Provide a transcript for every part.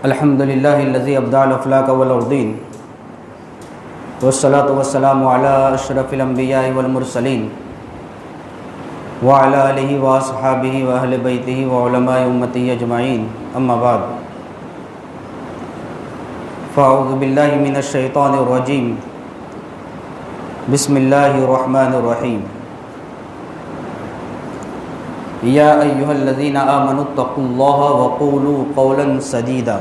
الحمد لله الذي أبدع الأفلاك والأرضين والصلاة والسلام على أشرف الأنبياء والمرسلين وعلى آله وأصحابه وأهل بيته وعلماء أمته أجمعين أما بعد فأعوذ بالله من الشيطان الرجيم بسم الله الرحمن الرحيم يا أيها الذين آمنوا اتقوا الله وقولوا قولا سديدا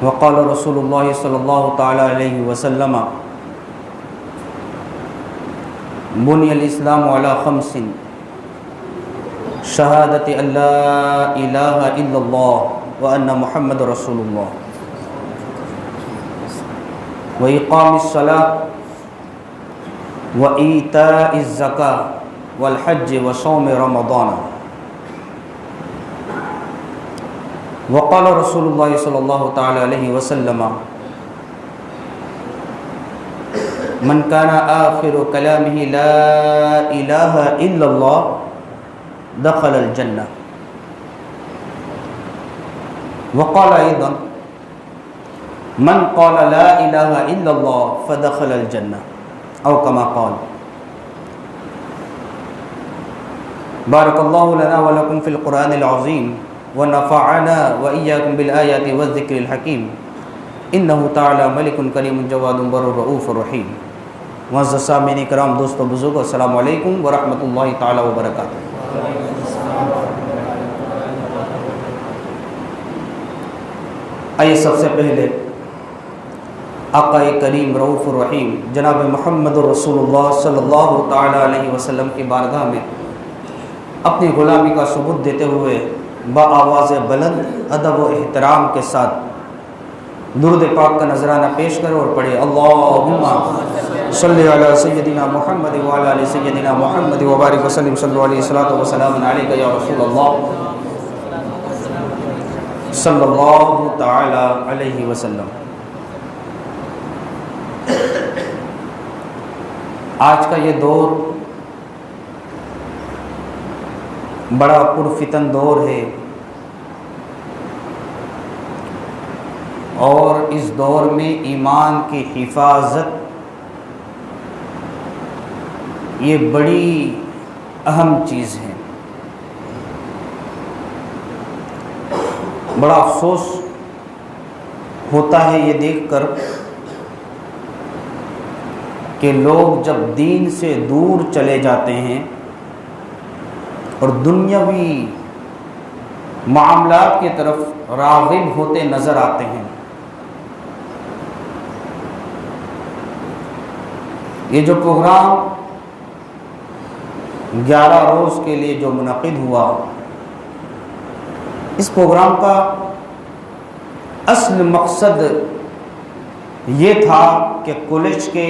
وقال رسول الله صلى الله تعالى عليه وسلم بني الإسلام على خمس شهادة أن لا إله إلا الله وأن محمد رسول الله وإقام الصلاة وإيتاء الزكاة والحج وصوم رمضان وقال رسول الله صلى الله تعالى عليه وسلم من كان آخر كلامه لا إله إلا الله دخل الجنة وقال أيضا من قال لا إله إلا الله فدخل الجنة أو كما قال. بارك الله لنا ولكم في القرآن العظيم ونفعنا وإياكم بالآيات والذكر الحكيم إنه تعالى ملك كريم جواد بر رؤوف رحيم. معزز سامعین کرام، دوستو بزرگو، السلام علیکم ورحمۃ اللہ تعالی وبرکاتہ۔ آئیے سب سے پہلے آقا کریم رؤوف الرحیم جناب محمد رسول اللہ صلی اللہ تعالی علیہ وسلم کی بارگاہ میں اپنی غلامی کا ثبوت دیتے ہوئے بآواز بلند ادب و احترام کے ساتھ درود پاک کا نذرانہ پیش کرو اور پڑھے اللہم صلی علی سیدنا محمد وعلی آل سیدنا محمد وبارک وسلم صلی علیہ الصلوۃ والسلام علیک یا رسول اللہ صلی اللہ تعالی علیہ وسلم۔ آج کا یہ دور بڑا پرفتن دور ہے اور اس دور میں ایمان کی حفاظت یہ بڑی اہم چیز ہے۔ بڑا افسوس ہوتا ہے یہ دیکھ کر کہ لوگ جب دین سے دور چلے جاتے ہیں اور دنیاوی معاملات کی طرف راغب ہوتے نظر آتے ہیں۔ یہ جو پروگرام 11 روز کے لیے جو منعقد ہوا، اس پروگرام کا اصل مقصد یہ تھا کہ کالج کے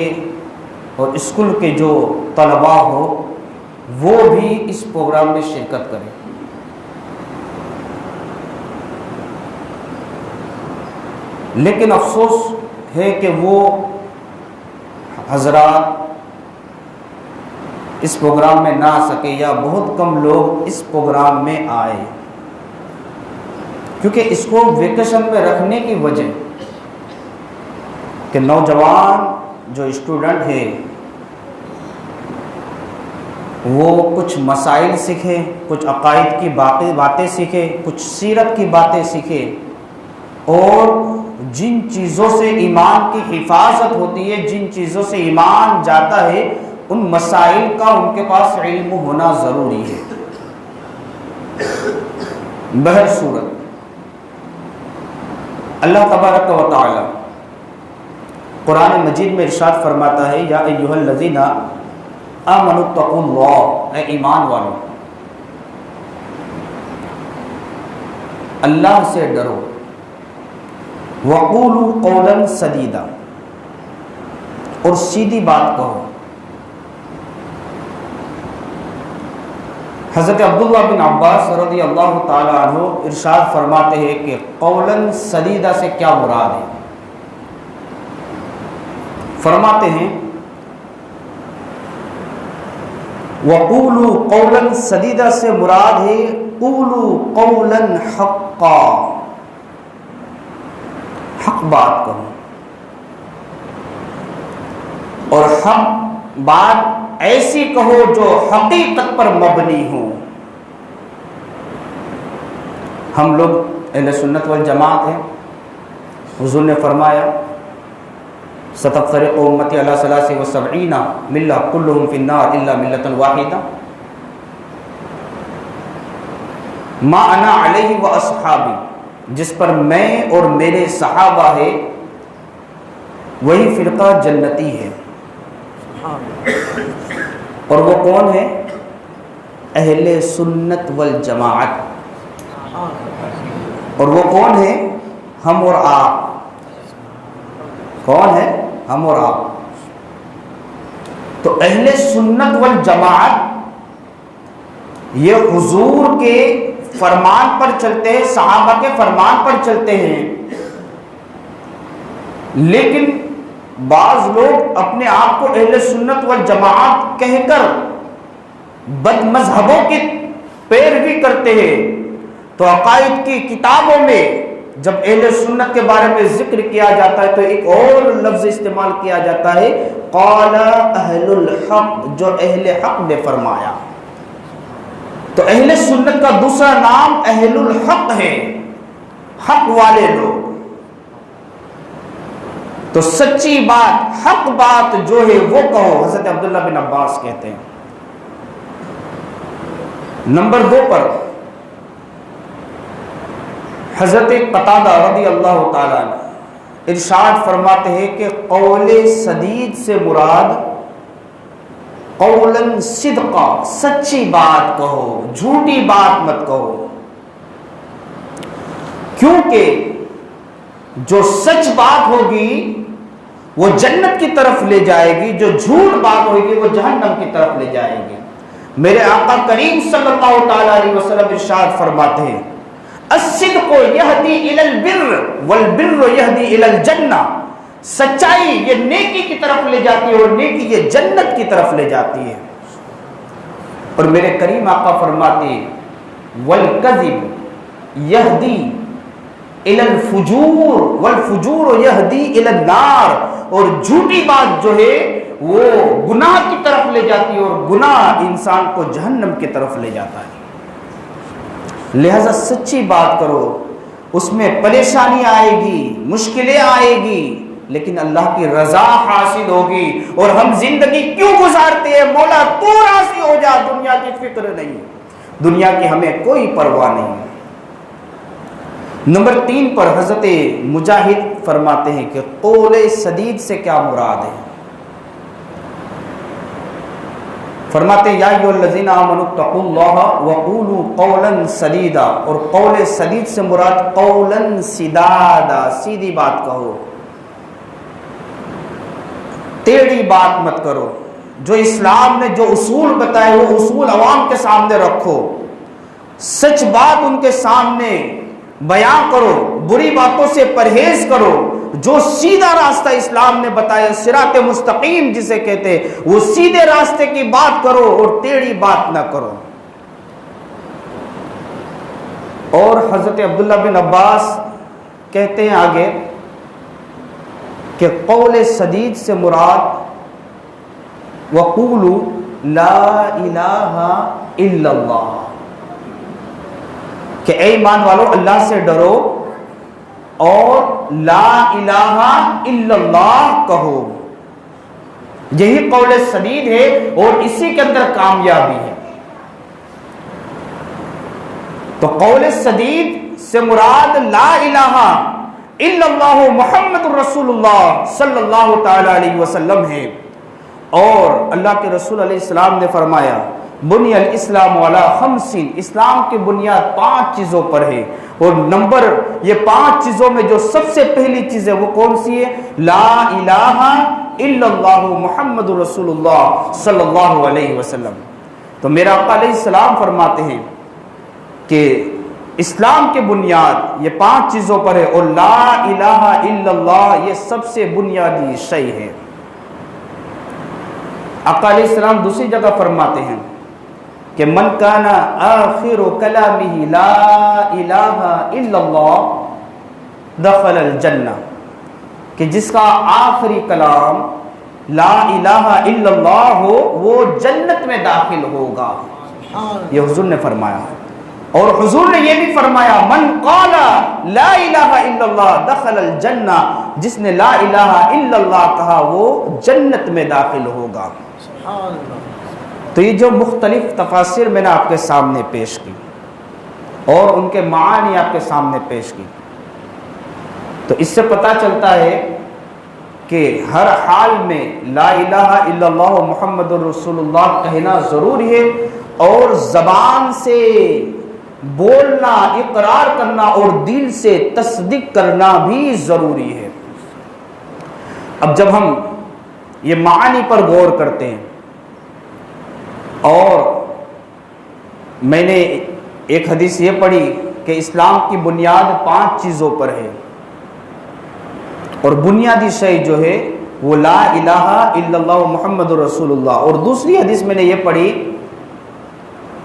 اور اسکول کے جو طلباء ہو وہ بھی اس پروگرام میں شرکت کریں۔ لیکن افسوس ہے کہ وہ حضرات اس پروگرام میں نہ آ سکے یا بہت کم لوگ اس پروگرام میں آئے، کیونکہ اس کو ویکیشن میں رکھنے کی وجہ کہ نوجوان جو اسٹوڈنٹ ہے وہ کچھ مسائل سیکھے، کچھ عقائد کی باقی باتیں سیکھے، کچھ سیرت کی باتیں سیکھے، اور جن چیزوں سے ایمان کی حفاظت ہوتی ہے، جن چیزوں سے ایمان جاتا ہے، ان مسائل کا ان کے پاس علم ہونا ضروری ہے۔ بہر صورت اللہ تبارک و تعالی قرآن مجید میں ارشاد فرماتا ہے یا ایھا الذین آمنوا اتقوا اللہ، اے ایمان والو اللہ سے ڈرو، وقولوا قولا سدیدا، اور سیدھی بات کہو۔ حضرت عبداللہ بن عباس رضی اللہ تعالی عنہ ارشاد فرماتے ہیں کہ قولا سدیدا سے کیا مراد ہے؟ فرماتے ہیں وقولوا قولا سدیدا سے مراد ہے قولوا قولا حقا، حق بات کہو اور حق بات ایسی کہو جو حقیقت پر مبنی ہو۔ ہم لوگ اہل سنت والجماعت ہیں۔ حضور نے فرمایا ستفترق امتی علی 73 ملہ کلہم فی النار الا ملۃ واحدہ ما انا علیہ و اصحابی، جس پر میں اور میرے صحابہ ہے وہی فرقہ جنتی ہے۔ اور وہ کون ہے؟ اہل سنت والجماعت۔ اور وہ کون ہے؟ ہم اور آپ۔ کون ہے؟ ہم اور آپ۔ تو اہل سنت والجماعت یہ حضور کے فرمان پر چلتے ہیں، صحابہ کے فرمان پر چلتے ہیں، لیکن بعض لوگ اپنے آپ کو اہل سنت والجماعت کہہ کر بد مذہبوں کی پیروی کرتے ہیں۔ تو عقائد کی کتابوں میں جب اہل سنت کے بارے میں ذکر کیا جاتا ہے تو ایک اور لفظ استعمال کیا جاتا ہے، قال اہل الحق، جو اہل حق نے فرمایا۔ تو اہل سنت کا دوسرا نام اہل الحق ہے، حق والے لوگ۔ تو سچی بات، حق بات جو ہے وہ کہو، حضرت عبداللہ بن عباس کہتے ہیں۔ نمبر 2 پر حضرت قتادہ رضی اللہ تعالیٰ عنہ ارشاد فرماتے ہیں کہ قول سدید سے مراد قولاً صدقا، سچی بات کہو، جھوٹی بات مت کہو، کیونکہ جو سچ بات ہوگی وہ جنت کی طرف لے جائے گی، جو جھوٹ بات ہوگی وہ جہنم کی طرف لے جائے گی۔ میرے آقا کریم صلی اللہ تعالیٰ علیہ وسلم ارشاد فرماتے ہیں الصدق یہدی الی البر والبر یہدی الی الجنہ، سچائی یہ نیکی کی طرف لے جاتی ہے اور نیکی یہ جنت کی طرف لے جاتی ہے۔ اور میرے کریم آقا فرماتے ہیں والکذب یہدی الی الفجور والفجور یہدی الی النار، اور جھوٹی بات جو ہے وہ گناہ کی طرف لے جاتی ہے اور گناہ انسان کو جہنم کی طرف لے جاتا ہے۔ لہذا سچی بات کرو، اس میں پریشانی آئے گی، مشکلیں آئے گی، لیکن اللہ کی رضا حاصل ہوگی۔ اور ہم زندگی کیوں گزارتے ہیں؟ مولا تو راضی ہو جا، دنیا کی فکر نہیں، دنیا کی ہمیں کوئی پرواہ نہیں۔ نمبر 3 پر حضرت مجاہد فرماتے ہیں کہ قول سدید سے کیا مراد ہے؟ فرماتے ہیں یا ایھا الذین آمنوا اتقوا اللہ وقولوا قولا سدیدا، اور قول سدید سے مراد قولا سدادا، سیدھی بات کہو، ٹیڑھی بات مت کرو۔ جو اسلام نے جو اصول بتائے وہ اصول عوام کے سامنے رکھو، سچ بات ان کے سامنے بیان کرو، بری باتوں سے پرہیز کرو۔ جو سیدھا راستہ اسلام نے بتایا، صراط مستقیم جسے کہتے ہیں، وہ سیدھے راستے کی بات کرو اور ٹیڑھی بات نہ کرو۔ اور حضرت عبداللہ بن عباس کہتے ہیں آگے کہ قول سدید سے مراد وقولوا لا الہ الا اللہ، کہ اے ایمان والو اللہ سے ڈرو اور لا الہ الا اللہ کہو۔ یہی قول سدید ہے اور اسی کے اندر کامیابی ہے۔ تو قول سدید سے مراد لا الہ الا اللہ محمد رسول اللہ صلی اللہ تعالی علیہ وسلم ہے۔ اور اللہ کے رسول علیہ السلام نے فرمایا بنی الاسلام علی 5، اسلام کی بنیاد 5 چیزوں پر ہے، اور نمبر یہ 5 چیزوں میں جو سب سے پہلی چیز ہے وہ کون سی ہے؟ لا الہ الا اللہ محمد رسول اللہ صلی اللہ علیہ وسلم۔ تو میرا آقا علیہ السلام فرماتے ہیں کہ اسلام کی بنیاد یہ 5 چیزوں پر ہے، اور لا الہ الا اللہ یہ سب سے بنیادی شے ہے۔ آقا علیہ السلام دوسری جگہ فرماتے ہیں کہ من کان آخر کلامہ لا الہ الا اللہ دخل الجنہ، کہ جس کا آخری کلام لا الہ الا اللہ ہو وہ جنت میں داخل ہوگا. یہ حضور نے فرمایا. اور حضور نے یہ بھی فرمایا من قال لا الہ الا اللہ دخل الجنہ، جس نے لا الہ الا اللہ کہا وہ جنت میں داخل ہوگا. تو یہ جو مختلف تفاسیر میں نے آپ کے سامنے پیش کی اور ان کے معانی آپ کے سامنے پیش کی، تو اس سے پتہ چلتا ہے کہ ہر حال میں لا الہ الا اللہ محمد الرسول اللہ کہنا ضروری ہے، اور زبان سے بولنا، اقرار کرنا اور دل سے تصدیق کرنا بھی ضروری ہے. اب جب ہم یہ معانی پر غور کرتے ہیں، اور میں نے ایک حدیث یہ پڑھی کہ اسلام کی بنیاد 5 چیزوں پر ہے، اور بنیادی شے جو ہے وہ لا الہ الا اللہ محمد رسول اللہ. اور دوسری حدیث میں نے یہ پڑھی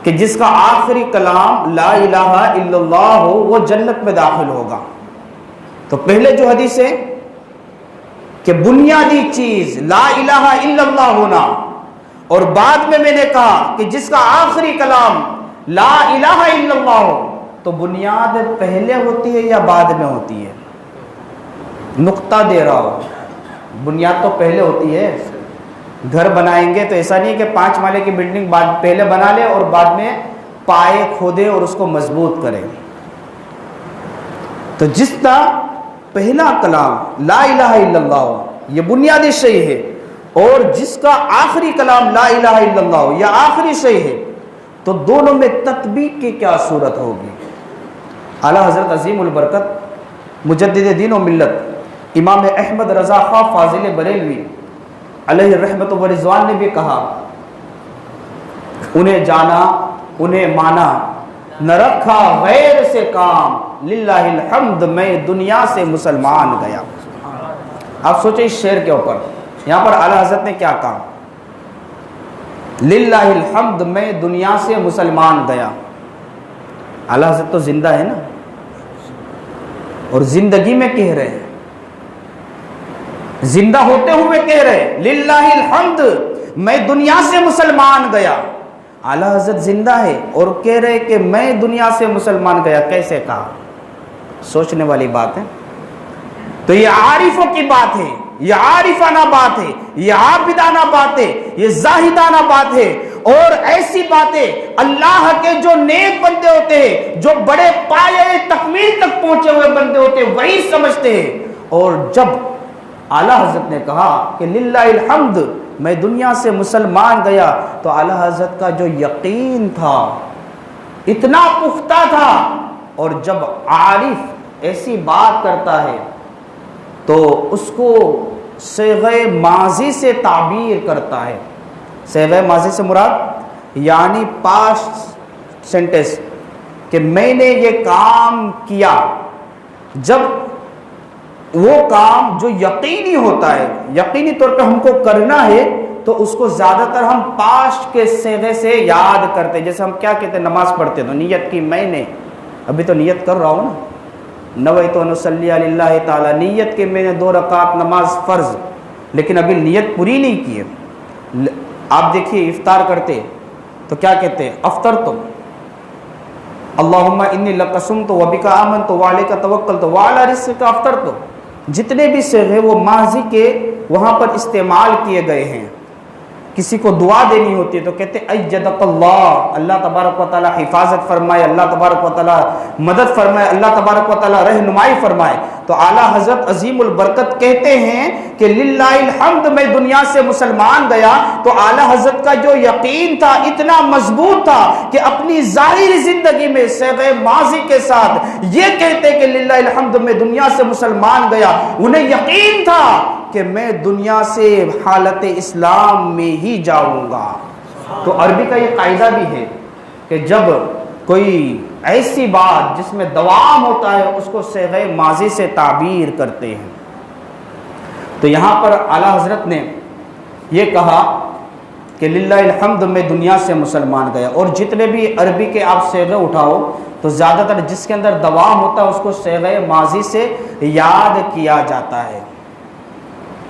کہ جس کا آخری کلام لا الہ الا اللہ ہو وہ جنت میں داخل ہوگا. تو پہلے جو حدیث ہے کہ بنیادی چیز لا الہ الا اللہ ہونا، اور بعد میں نے کہا کہ جس کا آخری کلام لا الہ الا اللہ ہو، تو بنیاد پہلے ہوتی ہے یا بعد میں ہوتی ہے؟ نقطہ دے رہا ہوں، بنیاد تو پہلے ہوتی ہے. گھر بنائیں گے تو ایسا نہیں ہے کہ 5 مالے کی بلڈنگ پہلے بنا لے اور بعد میں پائے کھودے اور اس کو مضبوط کرے. تو جس کا پہلا کلام لا الہ الا اللہ یہ بنیادی شے ہے، اور جس کا آخری کلام لا الہ الا اللہ یہ آخری شے ہے، تو دونوں میں تطبیق کی کیا صورت ہوگی؟ اعلیٰ حضرت عظیم البرکت مجدد دین و ملت امام احمد رضا خواہ فاضل بریلوی علیہ رحمت و رضوان نے بھی کہا، انہیں جانا انہیں مانا نہ رکھا غیر سے کام، للہ الحمد میں دنیا سے مسلمان گیا. آپ سوچیں اس شعر کے اوپر، یہاں پر اعلیٰ حضرت نے کیا کہا؟ للہ الحمد میں دنیا سے مسلمان گیا. اعلیٰ حضرت تو زندہ ہے نا، اور زندگی میں کہہ رہے ہیں، زندہ ہوتے ہوئے کہہ رہے للہ الحمد میں دنیا سے مسلمان گیا. اعلیٰ حضرت زندہ ہے اور کہہ رہے کہ میں دنیا سے مسلمان گیا. کیسے کہا؟ سوچنے والی بات ہے. تو یہ عارفوں کی بات ہے، یہ عارفانہ بات ہے، یہ عابدانہ بات ہے، یہ زاہدانہ بات ہے. اور ایسی باتیں اللہ کے جو نیک بندے ہوتے ہیں، جو بڑے پایہ تکمیل تک پہنچے ہوئے بندے ہوتے ہیں، وہی سمجھتے ہیں. اور جب اعلیٰ حضرت نے کہا کہ للہ الحمد میں دنیا سے مسلمان گیا، تو اعلیٰ حضرت کا جو یقین تھا اتنا پختہ تھا. اور جب عارف ایسی بات کرتا ہے تو اس کو صیغہ ماضی سے تعبیر کرتا ہے. صیغہ ماضی سے مراد یعنی پاسٹ سینٹنس، کہ میں نے یہ کام کیا. جب وہ کام جو یقینی ہوتا ہے، یقینی طور پہ ہم کو کرنا ہے، تو اس کو زیادہ تر ہم پاسٹ کے صیغے سے یاد کرتے. جیسے ہم کیا کہتے ہیں، نماز پڑھتے تو نیت کی میں نے، ابھی تو نیت کر رہا ہوں نا، نویت ان اصلی علی اللہ تعالی، نیت کے میں نے 2 رکعت نماز فرض، لیکن ابھی نیت پوری نہیں کی ہے. آپ دیکھیے افطار کرتے تو کیا کہتے ہیں، افطرت اللہم انی لقسمت وبک آمنت وعلیک توکلت وعلی رزقک افطرت. جتنے بھی صیغے وہ ماضی کے وہاں پر استعمال کیے گئے ہیں. کسی کو دعا دینی ہوتی ہے تو کہتے ایدک اللہ، اللہ تبارک و تعالی حفاظت فرمائے، اللہ تبارک و تعالی مدد فرمائے، اللہ تبارک و تعالی رہنمائی فرمائے. تو اعلیٰ حضرت عظیم البرکت کہتے ہیں کہ للہ الحمد میں دنیا سے مسلمان گیا. تو اعلیٰ حضرت کا جو یقین تھا اتنا مضبوط تھا کہ اپنی ظاہری زندگی میں صیغہ ماضی کے ساتھ یہ کہتے کہ للہ الحمد میں دنیا سے مسلمان گیا. انہیں یقین تھا کہ میں دنیا سے حالت اسلام میں ہی جاؤں گا. تو عربی کا یہ قاعدہ بھی ہے کہ جب کوئی ایسی بات جس میں دوام ہوتا ہے اس کو صیغہ ماضی سے تعبیر کرتے ہیں. تو یہاں پر اعلیٰ حضرت نے یہ کہا کہ للہ الحمد میں دنیا سے مسلمان گیا، اور جتنے بھی عربی کے آپ صیغے اٹھاؤ تو زیادہ تر جس کے اندر دوام ہوتا ہے اس کو صیغے ماضی سے یاد کیا جاتا ہے۔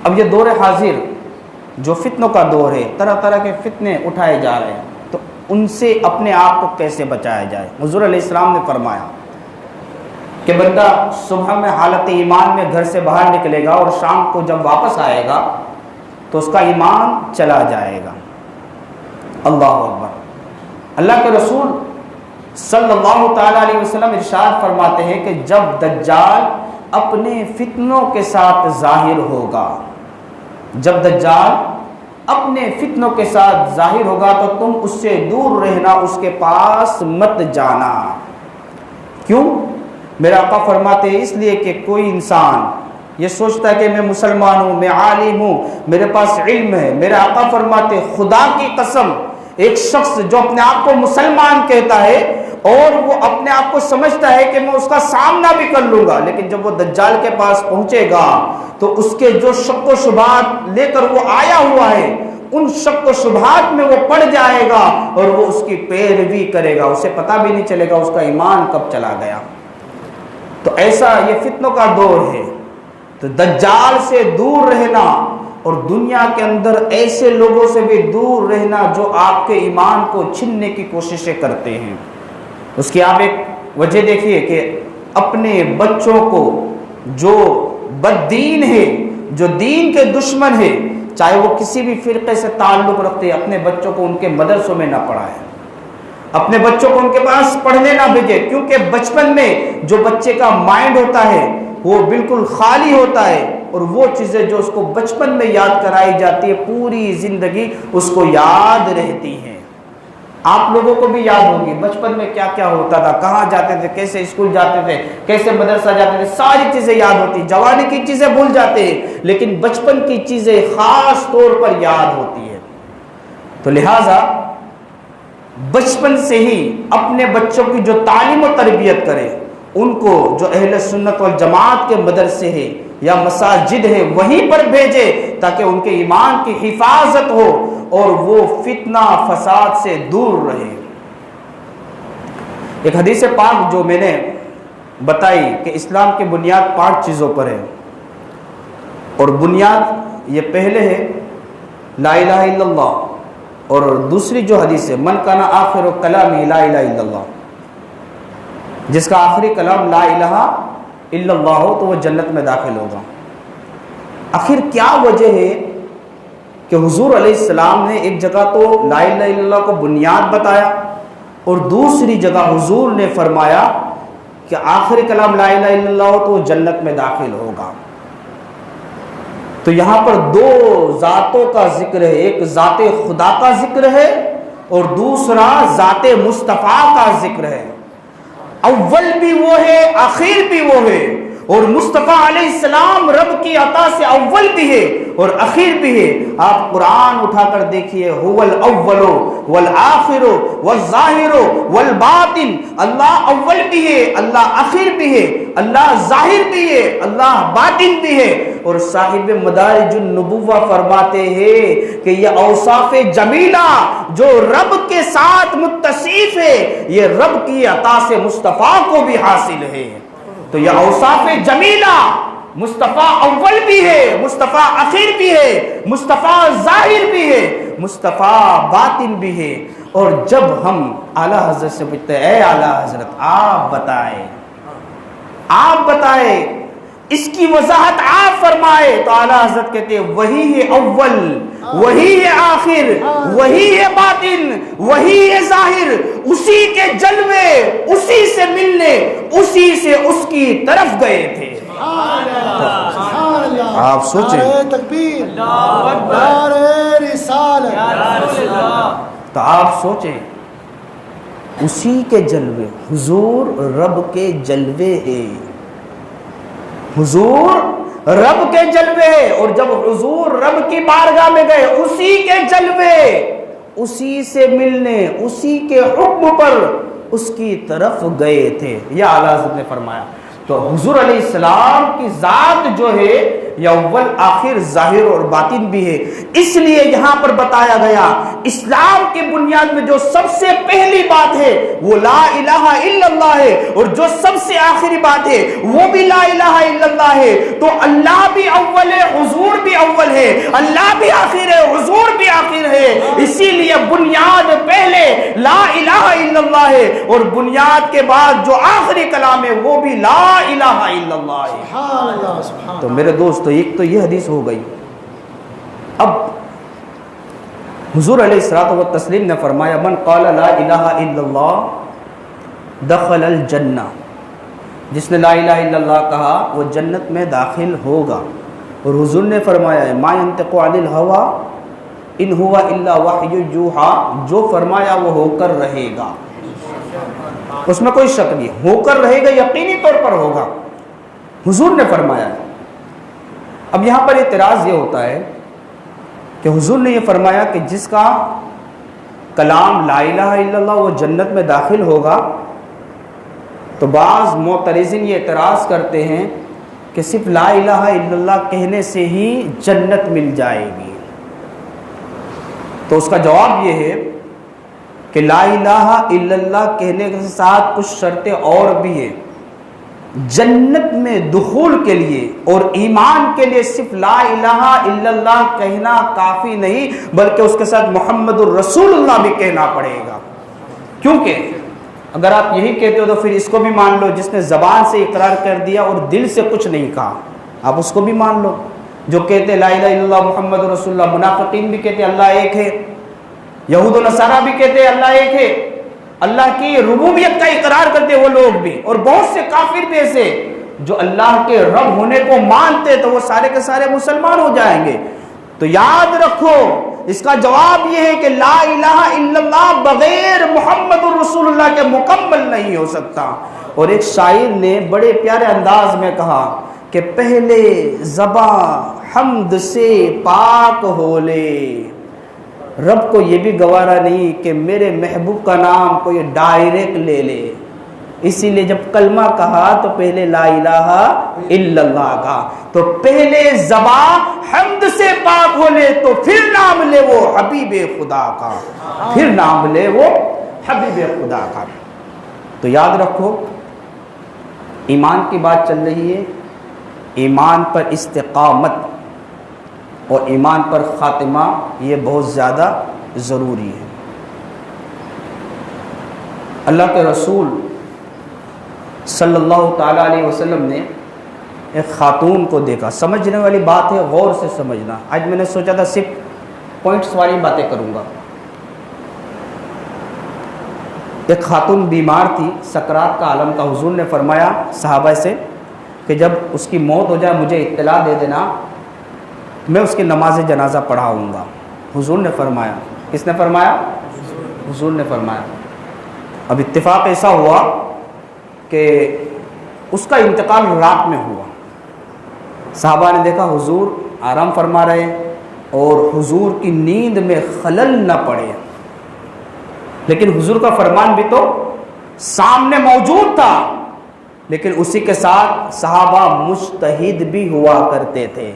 اب یہ دور حاضر جو فتنوں کا دور ہے، طرح طرح کے فتنے اٹھائے جا رہے ہیں، تو ان سے اپنے آپ کو کیسے بچایا جائے؟ حضور علیہ السلام نے فرمایا کہ بندہ صبح میں حالت ایمان میں گھر سے باہر نکلے گا اور شام کو جب واپس آئے گا تو اس کا ایمان چلا جائے گا۔ اللہ اکبر۔ اللہ کے رسول صلی اللہ تعالی علیہ وسلم ارشاد فرماتے ہیں کہ جب دجال اپنے فتنوں کے ساتھ ظاہر ہوگا، جب دجال اپنے فتنوں کے ساتھ ظاہر ہوگا تو تم اس سے دور رہنا، اس کے پاس مت جانا۔ کیوں؟ میرا آقا فرماتے ہیں اس لیے کہ کوئی انسان یہ سوچتا ہے کہ میں مسلمان ہوں، میں عالم ہوں، میرے پاس علم ہے۔ میرا آقا فرماتے ہیں خدا کی قسم، ایک شخص جو اپنے آپ کو مسلمان کہتا ہے اور وہ اپنے آپ کو سمجھتا ہے کہ میں اس کا سامنا بھی کر لوں گا، لیکن جب وہ دجال کے پاس پہنچے گا تو اس کے جو شک و شبہات لے کر وہ آیا ہوا ہے ان شک و شبہات میں وہ پڑ جائے گا اور وہ اس کی پیروی کرے گا، اسے پتہ بھی نہیں چلے گا اس کا ایمان کب چلا گیا۔ تو ایسا یہ فتنوں کا دور ہے، تو دجال سے دور رہنا اور دنیا کے اندر ایسے لوگوں سے بھی دور رہنا جو آپ کے ایمان کو چھیننے کی کوششیں کرتے ہیں۔ اس کی آپ ایک وجہ دیکھیے کہ اپنے بچوں کو جو بد دین ہے، جو دین کے دشمن ہے، چاہے وہ کسی بھی فرقے سے تعلق رکھتے، اپنے بچوں کو ان کے مدرسوں میں نہ پڑھائیں، اپنے بچوں کو ان کے پاس پڑھنے نہ بھیجے، کیونکہ بچپن میں جو بچے کا مائنڈ ہوتا ہے وہ بالکل خالی ہوتا ہے، اور وہ چیزیں جو اس کو بچپن میں یاد کرائی جاتی ہے پوری زندگی اس کو یاد رہتی ہیں۔ آپ لوگوں کو بھی یاد ہوگی بچپن میں کیا کیا ہوتا تھا، کہاں جاتے تھے، کیسے اسکول جاتے تھے، کیسے مدرسہ جاتے تھے، ساری چیزیں یاد ہوتی۔ جوانی کی چیزیں بھول جاتے ہیں لیکن بچپن کی چیزیں خاص طور پر یاد ہوتی ہے۔ تو لہٰذا بچپن سے ہی اپنے بچوں کی جو تعلیم و تربیت کرے، ان کو جو اہل سنت والجماعت کے مدرسے ہیں یا مساجد ہیں وہیں پر بھیجے تاکہ ان کے ایمان کی حفاظت ہو اور وہ فتنہ فساد سے دور رہے۔ ایک حدیث پاک جو میں نے بتائی کہ اسلام کی بنیاد 5 چیزوں پر ہے، اور بنیاد یہ پہلے ہے لا الہ الا اللہ، اور دوسری جو حدیث ہے من کان آخر کلامہ لا الہ الا اللہ، جس کا آخری کلام لا الہ الا اللہ ہو تو وہ جنت میں داخل ہوگا۔ آخر کیا وجہ ہے کہ حضور علیہ السلام نے ایک جگہ تو لا الہ الا اللہ کو بنیاد بتایا اور دوسری جگہ حضور نے فرمایا کہ آخری کلام لا الہ الا اللہ ہو تو وہ جنت میں داخل ہوگا۔ تو یہاں پر 2 ذاتوں کا ذکر ہے، ایک ذات خدا کا ذکر ہے اور دوسرا ذات مصطفیٰ کا ذکر ہے۔ اول بھی وہ ہے، آخر بھی وہ ہے، اور مصطفیٰ علیہ السلام رب کی عطا سے اول بھی ہے اور اخیر بھی ہے۔ آپ قرآن اٹھا کر دیکھیے، هو الاول والآخر والظاہر والباطن، اللہ اول بھی ہے، اللہ اخیر بھی ہے، اللہ ظاہر بھی ہے، اللہ باطن بھی ہے۔ اور صاحب مدارج النبوہ فرماتے ہیں کہ یہ اوصاف جمیلہ جو رب کے ساتھ متصف ہے یہ رب کی عطا سے مصطفیٰ کو بھی حاصل ہے۔ تو یہ اوصاف جمیلہ مصطفیٰ اول بھی ہے، مصطفیٰ اخیر بھی ہے، مصطفیٰ ظاہر بھی ہے، مصطفیٰ باطن بھی ہے۔ اور جب ہم اعلیٰ حضرت سے پوچھتے ہیں اے اعلیٰ حضرت آپ بتائیں اس کی وضاحت آپ فرمائے، تو اعلیٰ حضرت کہتے ہیں وہی ہے اول، وہی ہے آخر، وہی ہے باطن، وہی ہے ظاہر، اسی کے جلوے اسی سے ملنے اسی سے اس کی طرف گئے تھے۔ آپ سوچیں، تو آپ سوچیں اسی کے جلوے، حضور رب کے جلوے ہیں، حضور رب کے جلوے، اور جب حضور رب کی بارگاہ میں گئے اسی کے جلوے اسی سے ملنے اسی کے حکم پر اس کی طرف گئے تھے، یہ اعلیٰ حضرت نے فرمایا۔ تو حضور علیہ السلام کی ذات جو ہے یہ اول آخر ظاہر اور باطن بھی ہے. اس لیے یہاں پر بتایا گیا اسلام کی بنیاد میں جو سب سے پہلی بات ہے وہ لا الہ الا اللہ ہے، اور جو سب سے آخری بات ہے وہ بھی لا الہ الا اللہ ہے. تو اللہ بھی اول ہے، حضور بھی اول ہے، اللہ بھی آخر ہے، حضور بھی آخر ہے. اسی لیے بنیاد پہلے لا الہ الا اللہ ہے، اور بنیاد کے بعد جو آخری کلام ہے وہ بھی لا الہ الا اللہ ہے. سبحان اللہ سبحان. تو میرے دوستو ایک تو یہ حدیث ہو گئی. اب حضور علیہ الصلوۃ والتسلیم نے فرمایا من قال لا الہ الا اللہ دخل الجنہ، جس نے لا الہ الا اللہ کہا وہ جنت میں داخل ہوگا. اور حضور نے فرمایا ہے ما ينطق عن الهوى ان هو الا وحی یوحی، جو فرمایا وہ ہو کر رہے گا، اس میں کوئی شک نہیں، ہو کر رہے گا، یقینی طور پر ہوگا. حضور نے فرمایا ہے. اب یہاں پر اعتراض یہ ہوتا ہے کہ حضور نے یہ فرمایا کہ جس کا کلام لا الہ الا اللہ وہ جنت میں داخل ہوگا، تو بعض معترضین یہ اعتراض کرتے ہیں کہ صرف لا الہ الا اللہ کہنے سے ہی جنت مل جائے گی. تو اس کا جواب یہ ہے کہ لا الہ الا اللہ کہنے کے ساتھ کچھ شرطیں اور بھی ہیں. جنت میں دخول کے لیے اور ایمان کے لیے صرف لا الہ الا اللہ کہنا کافی نہیں، بلکہ اس کے ساتھ محمد الرسول اللہ بھی کہنا پڑے گا. کیونکہ اگر آپ یہی کہتے ہو تو پھر اس کو بھی مان لو جس نے زبان سے اقرار کر دیا اور دل سے کچھ نہیں کہا، آپ اس کو بھی مان لو. جو کہتے لا الہ الا اللہ محمد رسول اللہ، منافقین بھی کہتے اللہ ایک ہے، یہود و نصارہ بھی کہتے اللہ ایک ہے، اللہ کی ربوبیت کا اقرار کرتے وہ لوگ بھی، اور بہت سے کافر بھی ایسے جو اللہ کے رب ہونے کو مانتے، تو وہ سارے کے سارے مسلمان ہو جائیں گے. تو یاد رکھو اس کا جواب یہ ہے کہ لا الہ الا اللہ بغیر محمد الرسول اللہ کے مکمل نہیں ہو سکتا. اور ایک شاعر نے بڑے پیارے انداز میں کہا کہ پہلے زباں حمد سے پاک ہو لے، رب کو یہ بھی گوارا نہیں کہ میرے محبوب کا نام کوئی ڈائریکٹ لے لے. اسی لیے جب کلمہ کہا تو پہلے لا الہ الا اللہ کہا. تو پہلے زبان حمد سے پاک ہو لے تو پھر نام لے وہ حبیب خدا کا، پھر نام لے وہ حبیب خدا کا. تو یاد رکھو ایمان کی بات چل رہی ہے، ایمان پر استقامت اور ایمان پر خاتمہ یہ بہت زیادہ ضروری ہے. اللہ کے رسول صلی اللہ تعالیٰ علیہ وسلم نے ایک خاتون کو دیکھا. سمجھنے والی بات ہے، غور سے سمجھنا. آج میں نے سوچا تھا صرف پوائنٹس والی باتیں کروں گا. ایک خاتون بیمار تھی، سکرات کا عالم کا. حضور نے فرمایا صحابہ سے کہ جب اس کی موت ہو جائے مجھے اطلاع دے دینا، میں اس کی نماز جنازہ پڑھاؤں گا. حضور نے فرمایا. کس نے فرمایا؟ حضور نے فرمایا. اب اتفاق ایسا ہوا کہ اس کا انتقال رات میں ہوا. صحابہ نے دیکھا حضور آرام فرما رہے اور حضور کی نیند میں خلل نہ پڑے، لیکن حضور کا فرمان بھی تو سامنے موجود تھا. لیکن اسی کے ساتھ صحابہ مجتہد بھی ہوا کرتے تھے،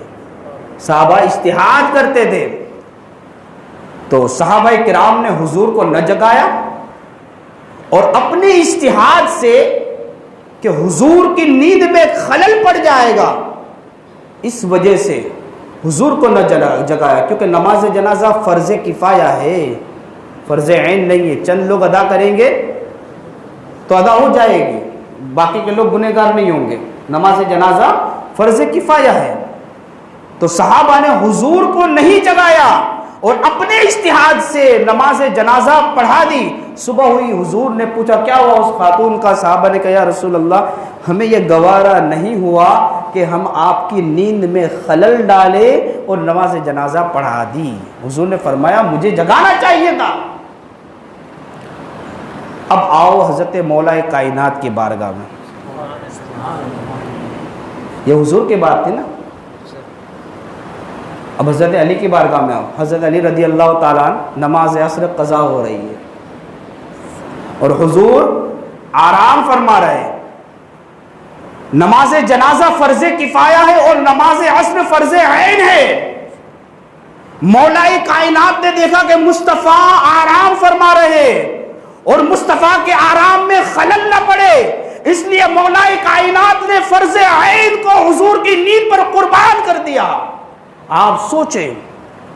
صحابہ اجتہاد کرتے تھے. تو صحابہ کرام نے حضور کو نہ جگایا اور اپنے اجتہاد سے کہ حضور کی نیند میں خلل پڑ جائے گا اس وجہ سے حضور کو نہ جگایا. کیونکہ نماز جنازہ فرض کفایہ ہے، فرض عین نہیں ہے. چند لوگ ادا کریں گے تو ادا ہو جائے گی، باقی کے لوگ گنہگار نہیں ہوں گے. نماز جنازہ فرض کفایہ ہے. تو صحابہ نے حضور کو نہیں جگایا اور اپنے اجتہاد سے نماز جنازہ پڑھا دی. صبح ہوئی، حضور نے پوچھا کیا ہوا اس خاتون کا؟ صحابہ نے کہا یا رسول اللہ ہمیں یہ گوارا نہیں ہوا کہ ہم آپ کی نیند میں خلل ڈالے اور نماز جنازہ پڑھا دی. حضور نے فرمایا مجھے جگانا چاہیے تھا. اب آؤ حضرت مولا کائنات کی بارگاہ میں. یہ حضور کی بات تھی نا. اب حضرت علی کی بارگاہ میں آؤ. حضرت علی رضی اللہ تعالیٰ نماز عصر قضا ہو رہی ہے اور حضور آرام فرما رہے. نماز جنازہ فرض کفایہ ہے اور نماز عصر فرض عین ہے۔ مولا کائنات نے دیکھا کہ مصطفیٰ آرام فرما رہے اور مصطفیٰ کے آرام میں خلل نہ پڑے، اس لیے مولا کائنات نے فرض عین کو حضور کی نیند پر قربان کر دیا۔ آپ سوچیں،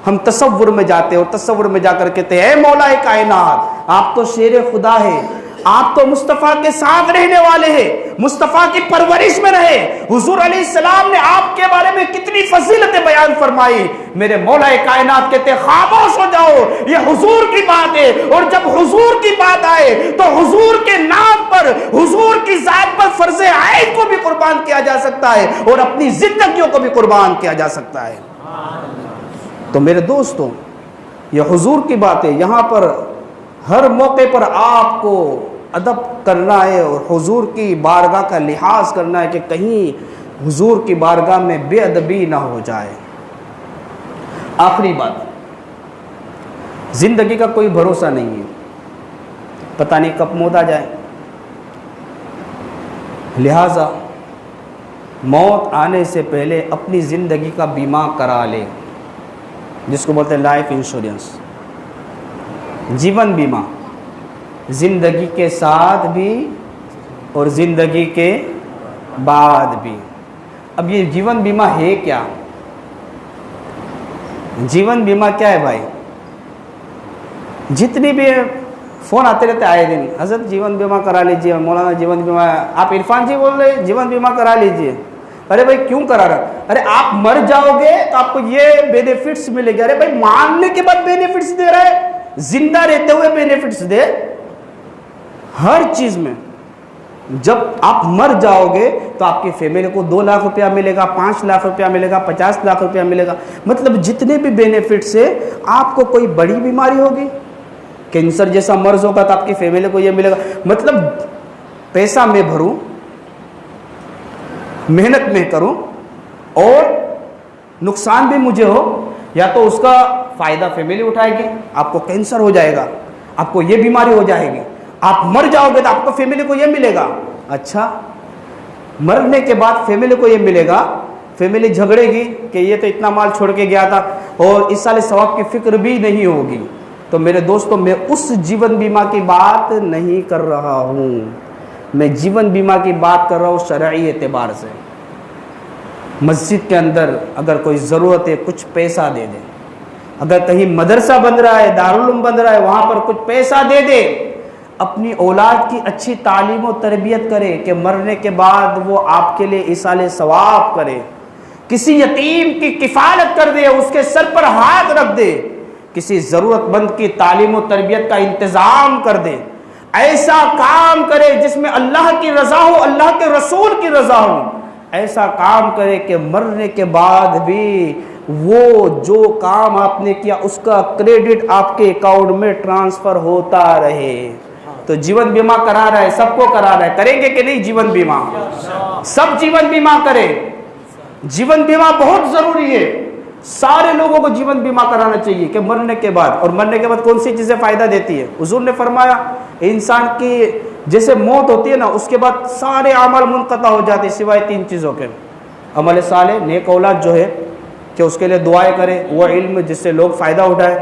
ہم تصور میں جاتے اور تصور میں جا کر کہتے ہیں اے مولا کائنات، آپ تو شیر خدا ہے، آپ تو مصطفیٰ کے ساتھ رہنے والے ہیں، مصطفیٰ کی پرورش میں رہے، حضور علیہ السلام نے آپ کے بارے میں کتنی فضیلتیں بیان فرمائی۔ میرے مولا کائنات کہتے ہیں خاموش ہو جاؤ، یہ حضور کی بات ہے، اور جب حضور کی بات آئے تو حضور کے نام پر، حضور کی ذات پر فرض عین کو بھی قربان کیا جا سکتا ہے اور اپنی زندگیوں کو بھی قربان کیا جا سکتا ہے۔ تو میرے دوستوں، یہ حضور کی بات ہے، یہاں پر ہر موقع پر آپ کو ادب کرنا ہے اور حضور کی بارگاہ کا لحاظ کرنا ہے کہ کہیں حضور کی بارگاہ میں بے ادبی نہ ہو جائے۔ آخری بات، زندگی کا کوئی بھروسہ نہیں ہے، پتہ نہیں کب موت آ جائے، لہذا موت آنے سے پہلے اپنی زندگی کا بیمہ کرا لے، جس کو بولتے ہیں لائف انشورنس، جیون بیمہ، زندگی کے ساتھ بھی اور زندگی کے بعد بھی۔ اب یہ جیون بیمہ ہے کیا؟ جیون بیمہ کیا ہے بھائی؟ جتنی بھی فون آتے رہتے آئے دن، حضرت جیون بیمہ کرا لیجئے، مولانا جیون بیمہ، آپ عرفان جی بول رہے جیون بیمہ کرا لیجئے۔ ارے بھائی کیوں کرا رہا؟ ارے آپ مر جاؤ گے تو آپ کو یہ بینیفٹس ملے گا۔ ارے بھائی ماننے کے بعد بینیفٹس دے رہے، زندہ رہتے ہوئے بینیفٹس دے، ہر چیز میں۔ جب آپ مر جاؤ گے تو آپ کی فیملی کو 2 لاکھ روپیہ ملے گا، 5 لاکھ روپیہ ملے گا، 50 لاکھ روپیہ ملے گا، مطلب جتنے بھی بینیفٹس ہے۔ آپ کو کوئی بڑی بیماری ہوگی، کینسر جیسا مرض ہوگا تو آپ کی فیملی کو یہ ملے گا۔ مطلب پیسہ میں بھروں، محنت میں کروں اور نقصان بھی مجھے ہو، یا تو اس کا فائدہ فیملی اٹھائے گی، آپ کو کینسر ہو جائے گا، آپ کو یہ بیماری ہو جائے گی، آپ مر جاؤ گے تو آپ کو فیملی کو یہ ملے گا۔ اچھا، مرنے کے بعد فیملی کو یہ ملے گا، فیملی جھگڑے گی کہ یہ تو اتنا مال چھوڑ کے گیا تھا اور اس سال ثواب کی فکر بھی نہیں ہوگی۔ تو میرے دوستوں، میں اس جیون بیمہ کی بات نہیں کر رہا ہوں، میں جیون بیمہ کی بات کر رہا ہوں شرعی اعتبار سے۔ مسجد کے اندر اگر کوئی ضرورت ہے کچھ پیسہ دے دے، اگر کہیں مدرسہ بن رہا ہے، دارالعلوم بن رہا ہے، وہاں پر کچھ پیسہ دے دے، اپنی اولاد کی اچھی تعلیم و تربیت کرے کہ مرنے کے بعد وہ آپ کے لیے ایصال ثواب کرے، کسی یتیم کی کفالت کر دے، اس کے سر پر ہاتھ رکھ دے، کسی ضرورت مند کی تعلیم و تربیت کا انتظام کر دے، ایسا کام کرے جس میں اللہ کی رضا ہو، اللہ کے رسول کی رضا ہو، ایسا کام کرے کہ مرنے کے بعد بھی وہ جو کام آپ نے کیا اس کا کریڈٹ آپ کے اکاؤنٹ میں ٹرانسفر ہوتا رہے۔ تو جیون بیمہ کرا رہا ہے، سب کو کرا رہا ہے، کریں گے کہ نہیں جیون بیمہ؟ سب جیون بیمہ کریں، جیون بیمہ بہت ضروری ہے، سارے لوگوں کو جیون بیمہ کرانا چاہیے کہ مرنے کے بعد، اور مرنے کے بعد کون سی چیزیں فائدہ دیتی ہے؟ حضور نے فرمایا انسان کی جیسے موت ہوتی ہے نا، اس کے بعد سارے اعمال منقطع ہو جاتے ہیں سوائے 3 چیزوں کے، عمل صالح، نیک اولاد جو ہے کہ اس کے لیے دعائیں کرے، وہ علم جس سے لوگ فائدہ اٹھائے،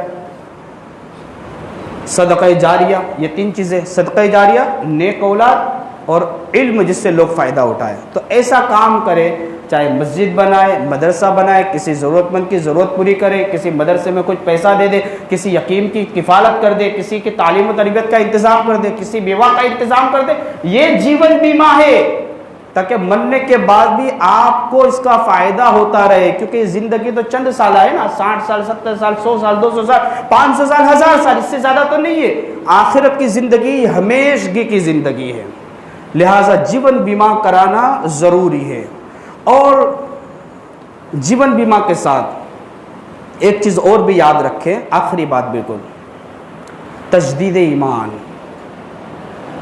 صدقہ جاریہ، یہ 3 چیزیں، صدقہ جاریہ، نیک اولاد اور علم جس سے لوگ فائدہ اٹھائے۔ تو ایسا کام کرے، چاہے مسجد بنائے، مدرسہ بنائے، کسی ضرورت مند کی ضرورت پوری کرے، کسی مدرسے میں کچھ پیسہ دے دے، کسی یتیم کی کفالت کر دے، کسی کی تعلیم و تربیت کا انتظام کر دے، کسی بیوہ کا انتظام کر دے، یہ جیون بیمہ ہے، تاکہ مرنے کے بعد بھی آپ کو اس کا فائدہ ہوتا رہے، کیونکہ زندگی تو چند سال ہے نا، 60 سال، 70 سال، 100 سال، 200 سال، 500 سال، 1000 سال، اس سے زیادہ تو نہیں ہے۔ آخرت کی زندگی ہمیشگی کی زندگی ہے، لہٰذا جیون بیمہ کرانا ضروری ہے۔ اور جیون بیمہ کے ساتھ ایک چیز اور بھی یاد رکھیں، آخری بات بالکل، تجدید ایمان۔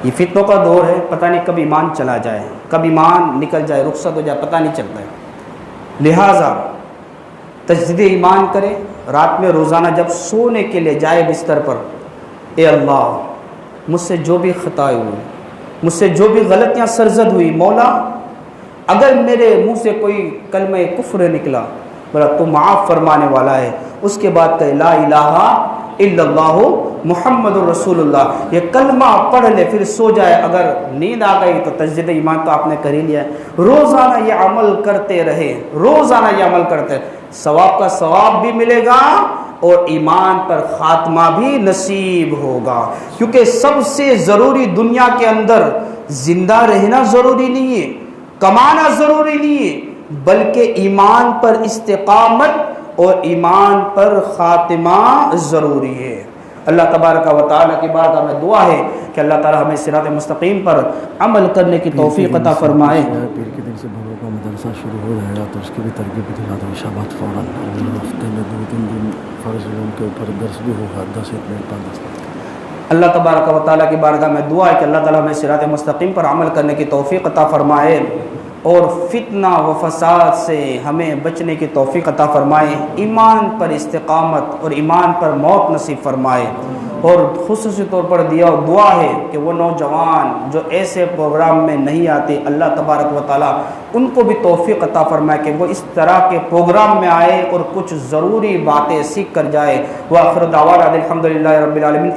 یہ فتنوں کا دور ہے، پتہ نہیں کب ایمان چلا جائے، کب ایمان نکل جائے، رخصت ہو جائے، پتہ نہیں چلتا ہے، لہٰذا تجدید ایمان کرے۔ رات میں روزانہ جب سونے کے لیے جائے بستر پر، اے اللہ مجھ سے جو بھی خطائیں ہوئی، مجھ سے جو بھی غلطیاں سرزد ہوئی، مولا اگر میرے منہ سے کوئی کلمہ کفر نکلا، بولا تو معاف فرمانے والا ہے، اس کے بعد کہ لا الہ الا اللہ محمد الرسول اللہ، یہ کلمہ پڑھ لے پھر سو جائے، اگر نیند آ گئی تو تجدید ایمان تو آپ نے کر ہی لیا ہے۔ روزانہ یہ عمل کرتے رہے، روزانہ یہ عمل کرتے رہے، ثواب کا ثواب بھی ملے گا اور ایمان پر خاتمہ بھی نصیب ہوگا۔ کیونکہ سب سے ضروری دنیا کے اندر زندہ رہنا ضروری نہیں ہے، کمانا ضروری نہیں ہے، بلکہ ایمان پر استقامت اور ایمان پر خاتمہ ضروری ہے۔ اللہ تبارک و تعالیٰ کی بارگاہ میں دعا ہے کہ اللہ تعالیٰ ہمیں صراط مستقیم پر عمل کرنے کی توفیق عطا فرمائے۔ پیر کے دن سے بھروں کا مدرسہ شروع ہو جائے گا تو اس کی بھی ترغیب دلا دو شابات فوراً، ہفتے میں 2-3 دن فرض علوم کے اوپر درس بھی ہوگا، 10 منٹ 5 منٹ۔ اللہ تبارک و تعالیٰ کی بارگاہ میں دعا ہے کہ اللہ تعالیٰ ہمیں صراط مستقیم پر عمل کرنے کی توفیق عطا فرمائے اور فتنہ و فساد سے ہمیں بچنے کی توفیق عطا فرمائے، ایمان پر استقامت اور ایمان پر موت نصیب فرمائے۔ اور خصوصی طور پر دعا ہے کہ وہ نوجوان جو ایسے پروگرام میں نہیں آتے، اللہ تبارک و تعالیٰ ان کو بھی توفیق عطا فرمائے کہ وہ اس طرح کے پروگرام میں آئے اور کچھ ضروری باتیں سیکھ کر جائے۔ وآخر دعوانا الحمدللہ رب العالمین۔